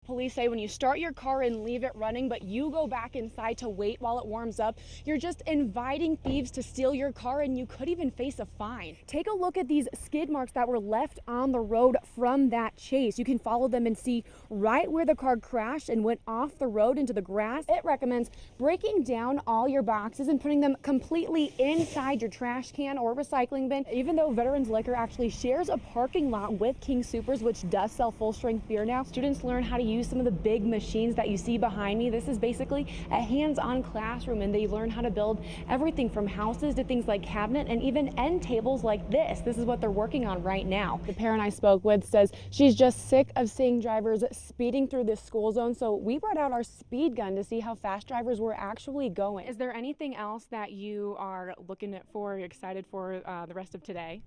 Police say when you start your car and leave it running, but you go back inside to wait while it warms up, you're just inviting thieves to steal your car, and you could even face a fine. Take a look at these skid marks that were left on the road from that chase. You can follow them and see right where the car crashed and went off the road into the grass. It recommends breaking down all your boxes and putting them completely inside your trash can or recycling bin. Even though Veterans Liquor actually shares a parking lot with King Soopers, which does sell full-strength beer now, students learn how to use some of the big machines that you see behind me. This is basically a hands-on classroom, and they learn how to build everything from houses to things like cabinet and even end tables like this. This is what they're working on right now. The parent I spoke with says she's just sick of seeing drivers speeding through this school zone, so we brought out our speed gun to see how fast drivers were actually going. Is there anything else that you are looking for, excited for the rest of today?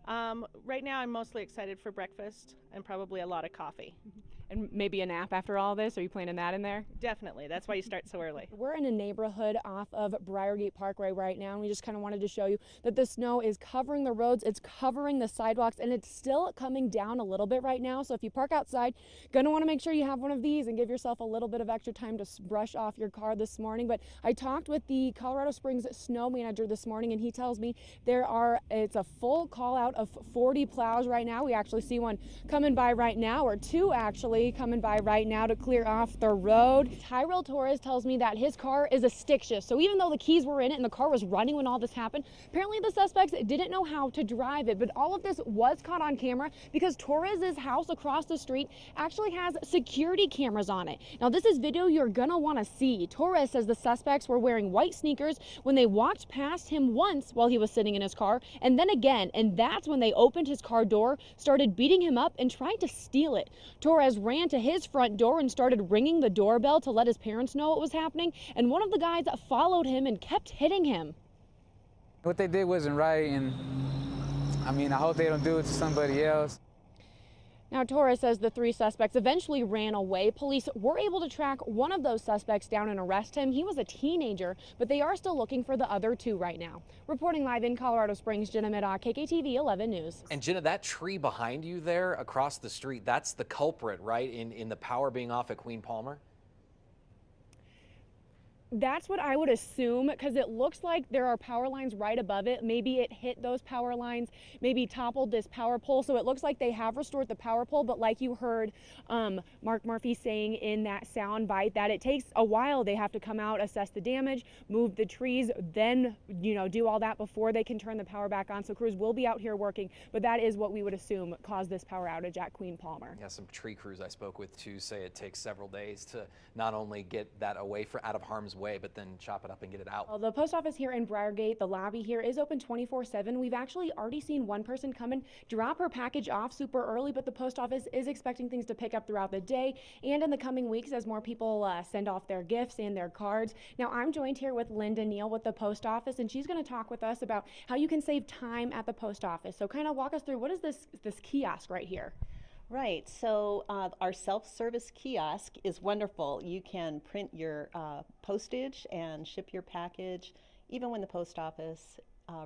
Right now I'm mostly excited for breakfast and probably a lot of coffee. And maybe a nap after all this? Are you planning that in there? Definitely. That's why you start so early. We're in a neighborhood off of Briargate Parkway right now, and we just kind of wanted to show you that the snow is covering the roads, it's covering the sidewalks, and it's still coming down a little bit right now. So if you park outside, gonna want to make sure you have one of these and give yourself a little bit of extra time to brush off your car this morning. But I talked with the Colorado Springs snow manager this morning, and he tells me it's a full call out of 40 plows right now. We actually see one coming by right now, or two actually coming by right now to clear off the road. Tyrell Torres tells me that his car is a stick shift, so even though the keys were in it and the car was running when all this happened, apparently the suspects didn't know how to drive it. But all of this was caught on camera because Torres's house across the street actually has security cameras on it. Now this is video you're gonna want to see. Torres says the suspects were wearing white sneakers when they walked past him once while he was sitting in his car, and then again, and that's when they opened his car door, started beating him up, and tried to steal it. Torres ran to his front door and started ringing the doorbell to let his parents know what was happening, and one of the guys followed him and kept hitting him. What they did wasn't right, and I hope they don't do it to somebody else. Now, Torres says the three suspects eventually ran away. Police were able to track one of those suspects down and arrest him. He was a teenager, but they are still looking for the other two right now. Reporting live in Colorado Springs, Jenna Middaugh, KKTV 11 News. And Jenna, that tree behind you there across the street, that's the culprit, right, in the power being off at Queen Palmer? That's what I would assume, because it looks like there are power lines right above it. Maybe it hit those power lines, maybe toppled this power pole. So it looks like they have restored the power pole, but like you heard Mark Murphy saying in that sound bite, that it takes a while. They have to come out, assess the damage, move the trees, then do all that before they can turn the power back on. So crews will be out here working, but that is what we would assume caused this power outage at Queen Palmer. Yeah, some tree crews I spoke with too say it takes several days to not only get that away out of harm's way, but then chop it up and get it out. Well, the post office here in Briargate, the lobby here is open 24/7. We've actually already seen one person come and drop her package off super early, but the post office is expecting things to pick up throughout the day and in the coming weeks as more people send off their gifts and their cards. Now, I'm joined here with Linda Neal with the post office, and she's going to talk with us about how you can save time at the post office. So kind of walk us through, what is this kiosk right here? Right, so our self-service kiosk is wonderful. You can print your postage and ship your package even when the post office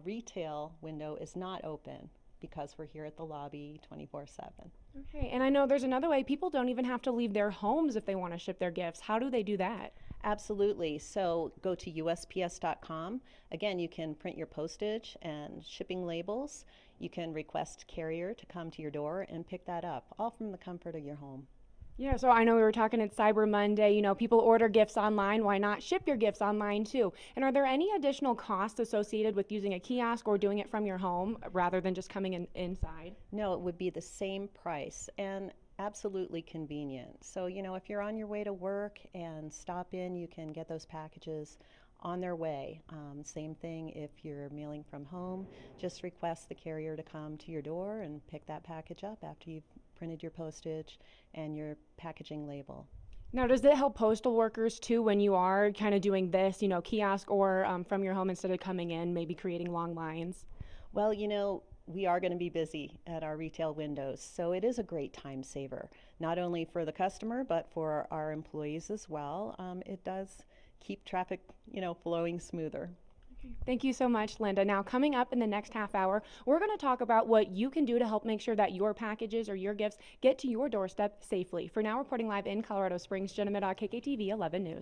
retail window is not open, because we're here at the lobby 24/7. Okay, and I know there's another way. People don't even have to leave their homes if they want to ship their gifts. How do they do that? Absolutely. So go to USPS.com. Again, you can print your postage and shipping labels. You can request carrier to come to your door and pick that up, all from the comfort of your home. Yeah, so I know we were talking at Cyber Monday, people order gifts online. Why not ship your gifts online too? And are there any additional costs associated with using a kiosk or doing it from your home rather than just coming inside? No, it would be the same price and absolutely convenient. So, if you're on your way to work and stop in, you can get those packages on their way. Same thing if you're mailing from home, just request the carrier to come to your door and pick that package up after you've printed your postage and your packaging label. Now, does it help postal workers too when you are kind of doing this, kiosk or from your home instead of coming in, maybe creating long lines? Well, we are going to be busy at our retail windows, so it is a great time saver, not only for the customer, but for our employees as well. It does keep traffic, flowing smoother. Thank you so much, Linda. Now, coming up in the next half hour, we're going to talk about what you can do to help make sure that your packages or your gifts get to your doorstep safely. For now, reporting live in Colorado Springs, Jenna Middaugh, KKTV 11 News.